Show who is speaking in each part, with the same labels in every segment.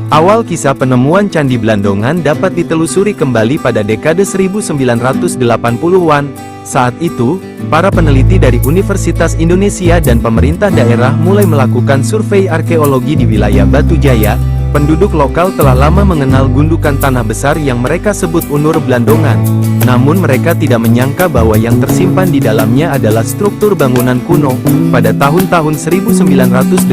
Speaker 1: Awal kisah penemuan Candi Blandongan dapat ditelusuri kembali pada dekade 1980-an. Saat itu, para peneliti dari Universitas Indonesia dan pemerintah daerah mulai melakukan survei arkeologi di wilayah Batu Jaya. Penduduk lokal telah lama mengenal gundukan tanah besar yang mereka sebut Unur Blandongan. Namun mereka tidak menyangka bahwa yang tersimpan di dalamnya adalah struktur bangunan kuno. Pada tahun-tahun 1984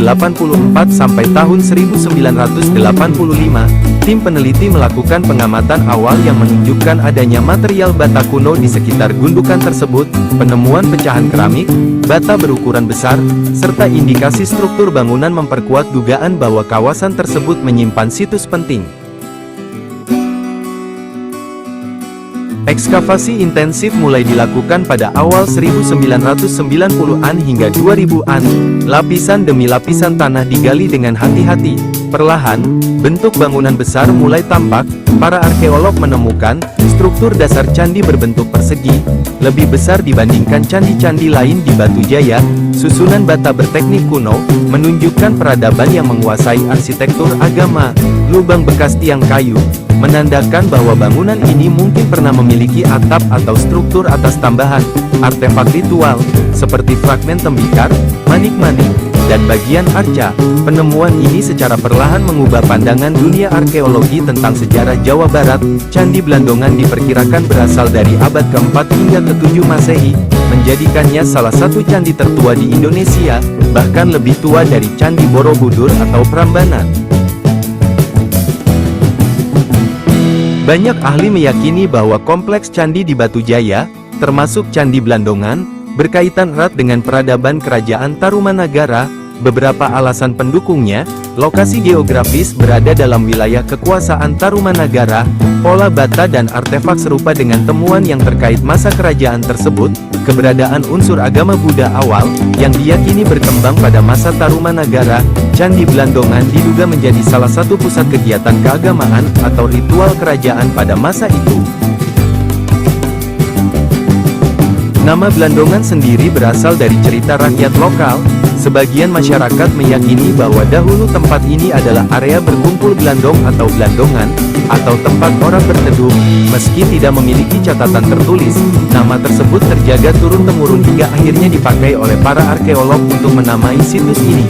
Speaker 1: sampai tahun 1985, tim peneliti melakukan pengamatan awal yang menunjukkan adanya material bata kuno di sekitar gundukan tersebut, penemuan pecahan keramik, bata berukuran besar, serta indikasi struktur bangunan memperkuat dugaan bahwa kawasan tersebut menyimpan situs penting. Ekskavasi intensif mulai dilakukan pada awal 1990-an hingga 2000-an. Lapisan demi lapisan tanah digali dengan hati-hati. Perlahan, bentuk bangunan besar mulai tampak. Para arkeolog menemukan struktur dasar candi berbentuk persegi, lebih besar dibandingkan candi-candi lain di Batu Jaya. Susunan bata berteknik kuno menunjukkan peradaban yang menguasai arsitektur agama. Lubang bekas tiang kayu menandakan bahwa bangunan ini mungkin pernah memiliki atap atau struktur atas tambahan. Artefak ritual, seperti fragmen tembikar, manik-manik, dan bagian arca. Penemuan ini secara perlahan mengubah pandangan dunia arkeologi tentang sejarah Jawa Barat. Candi Blandongan diperkirakan berasal dari abad ke-4 hingga ke-7 Masehi, menjadikannya salah satu candi tertua di Indonesia, bahkan lebih tua dari Candi Borobudur atau Prambanan. Banyak ahli meyakini bahwa kompleks candi di Batu Jaya, termasuk Candi Blandongan, berkaitan erat dengan peradaban Kerajaan Tarumanagara. Beberapa alasan pendukungnya: lokasi geografis berada dalam wilayah kekuasaan Tarumanagara, pola bata dan artefak serupa dengan temuan yang terkait masa kerajaan tersebut, keberadaan unsur agama Buddha awal, yang diyakini berkembang pada masa Tarumanagara. Candi Blandongan diduga menjadi salah satu pusat kegiatan keagamaan atau ritual kerajaan pada masa itu. Nama Blandongan sendiri berasal dari cerita rakyat lokal. Sebagian masyarakat meyakini bahwa dahulu tempat ini adalah area berkumpul Blandong atau Blandongan, atau tempat orang berteduh. Meski tidak memiliki catatan tertulis, nama tersebut terjaga turun-temurun hingga akhirnya dipakai oleh para arkeolog untuk menamai situs ini.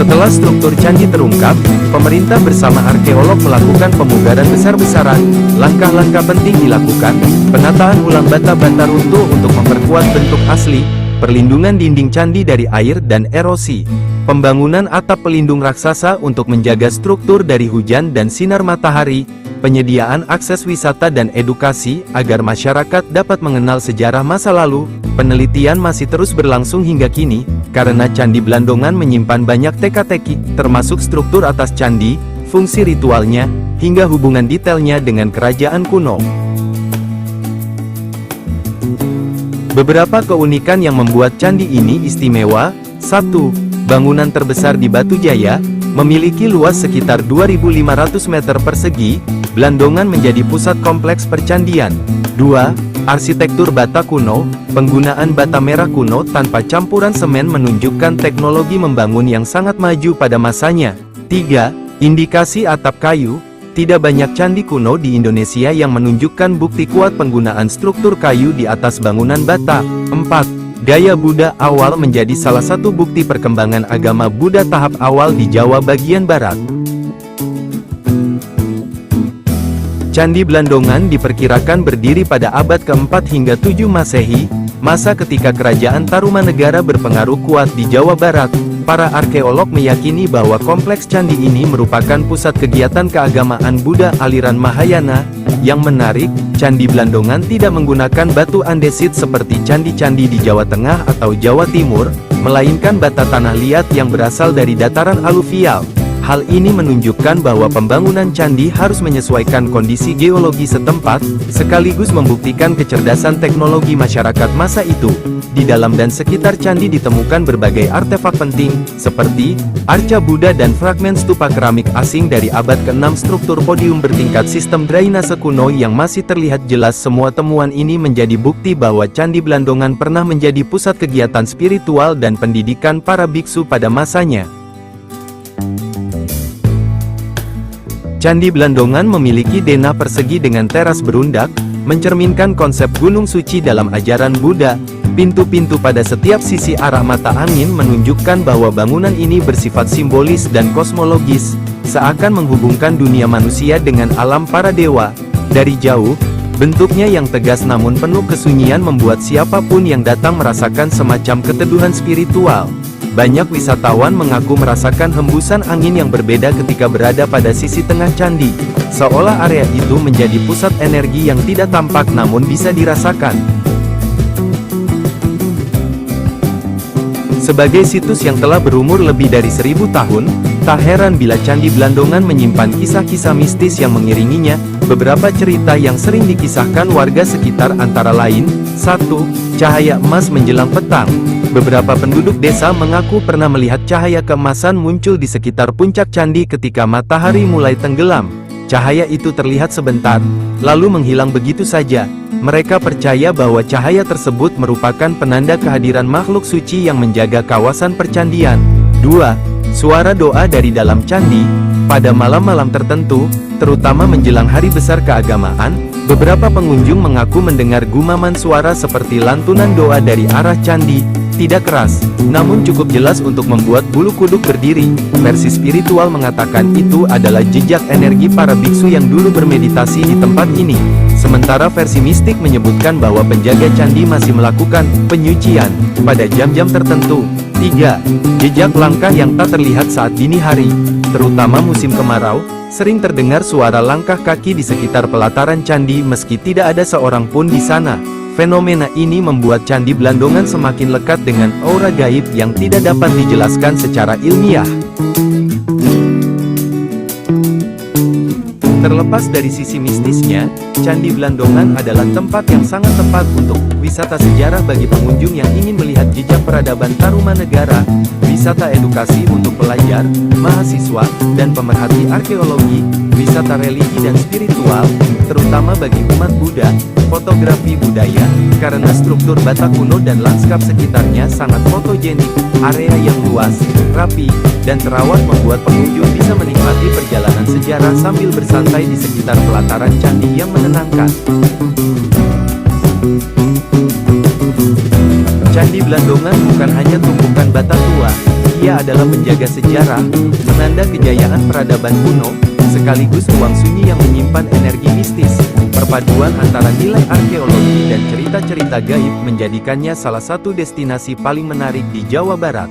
Speaker 1: Setelah struktur candi terungkap, pemerintah bersama arkeolog melakukan pemugaran besar-besaran. Langkah-langkah penting dilakukan: penataan ulang bata-bata runtuh untuk memperkuat bentuk asli, perlindungan dinding candi dari air dan erosi, pembangunan atap pelindung raksasa untuk menjaga struktur dari hujan dan sinar matahari, penyediaan akses wisata dan edukasi agar masyarakat dapat mengenal sejarah masa lalu. Penelitian masih terus berlangsung hingga kini, karena Candi Blandongan menyimpan banyak teka-teki, termasuk struktur atas candi, fungsi ritualnya, hingga hubungan detailnya dengan kerajaan kuno. Beberapa keunikan yang membuat candi ini istimewa: 1. Bangunan terbesar di Batu Jaya, memiliki luas sekitar 2.500 meter persegi. Blandongan menjadi pusat kompleks percandian. 2. Arsitektur bata kuno, penggunaan bata merah kuno tanpa campuran semen menunjukkan teknologi membangun yang sangat maju pada masanya. 3. Indikasi atap kayu, tidak banyak candi kuno di Indonesia yang menunjukkan bukti kuat penggunaan struktur kayu di atas bangunan bata. 4. Gaya Buddha awal menjadi salah satu bukti perkembangan agama Buddha tahap awal di Jawa bagian barat. Candi Blandongan diperkirakan berdiri pada abad ke-4 hingga 7 Masehi, masa ketika Kerajaan Tarumanegara berpengaruh kuat di Jawa Barat. Para arkeolog meyakini bahwa kompleks candi ini merupakan pusat kegiatan keagamaan Buddha aliran Mahayana. Yang menarik, Candi Blandongan tidak menggunakan batu andesit seperti candi-candi di Jawa Tengah atau Jawa Timur, melainkan bata tanah liat yang berasal dari dataran aluvial. Hal ini menunjukkan bahwa pembangunan candi harus menyesuaikan kondisi geologi setempat, sekaligus membuktikan kecerdasan teknologi masyarakat masa itu. Di dalam dan sekitar candi ditemukan berbagai artefak penting, seperti arca Buddha dan fragmen stupa keramik asing dari abad ke-6, struktur podium bertingkat sistem drainase kuno yang masih terlihat jelas. Semua temuan ini menjadi bukti bahwa Candi Blandongan pernah menjadi pusat kegiatan spiritual dan pendidikan para biksu pada masanya. Candi Blandongan memiliki denah persegi dengan teras berundak, mencerminkan konsep gunung suci dalam ajaran Buddha. Pintu-pintu pada setiap sisi arah mata angin menunjukkan bahwa bangunan ini bersifat simbolis dan kosmologis, seakan menghubungkan dunia manusia dengan alam para dewa. Dari jauh, bentuknya yang tegas namun penuh kesunyian membuat siapapun yang datang merasakan semacam keteduhan spiritual. Banyak wisatawan mengaku merasakan hembusan angin yang berbeda ketika berada pada sisi tengah candi, seolah area itu menjadi pusat energi yang tidak tampak namun bisa dirasakan. Sebagai situs yang telah berumur lebih dari 1000 tahun, tak heran bila Candi Blandongan menyimpan kisah-kisah mistis yang mengiringinya. Beberapa cerita yang sering dikisahkan warga sekitar antara lain, 1. Cahaya emas menjelang petang. Beberapa penduduk desa mengaku pernah melihat cahaya keemasan muncul di sekitar puncak candi ketika matahari mulai tenggelam. Cahaya itu terlihat sebentar, lalu menghilang begitu saja. Mereka percaya bahwa cahaya tersebut merupakan penanda kehadiran makhluk suci yang menjaga kawasan percandian. 2. Suara doa dari dalam candi. Pada malam-malam tertentu, terutama menjelang hari besar keagamaan, beberapa pengunjung mengaku mendengar gumaman suara seperti lantunan doa dari arah candi. Tidak keras, namun cukup jelas untuk membuat bulu kuduk berdiri. Versi spiritual mengatakan itu adalah jejak energi para biksu yang dulu bermeditasi di tempat ini. Sementara versi mistik menyebutkan bahwa penjaga candi masih melakukan penyucian pada jam-jam tertentu. 3. Jejak langkah yang tak terlihat saat dini hari. Terutama musim kemarau, sering terdengar suara langkah kaki di sekitar pelataran candi meski tidak ada seorang pun di sana. Fenomena ini membuat Candi Blandongan semakin lekat dengan aura gaib yang tidak dapat dijelaskan secara ilmiah. Terlepas dari sisi mistisnya, Candi Blandongan adalah tempat yang sangat tepat untuk wisata sejarah bagi pengunjung yang ingin melihat jejak peradaban Tarumanegara, wisata edukasi untuk pelajar, mahasiswa, dan pemerhati arkeologi, wisata religi dan spiritual, terutama bagi umat Buddha, fotografi budaya, karena struktur bata kuno dan lanskap sekitarnya sangat fotogenik. Area yang luas, rapi, dan terawat membuat pengunjung bisa menikmati perjalanan sejarah sambil bersantai di sekitar pelataran candi yang menenangkan. Candi Blandongan bukan hanya tumpukan bata tua, ia adalah penjaga sejarah, penanda kejayaan peradaban kuno, sekaligus ruang sunyi yang menyimpan energi mistis. Perpaduan antara nilai arkeologi dan cerita-cerita gaib menjadikannya salah satu destinasi paling menarik di Jawa Barat.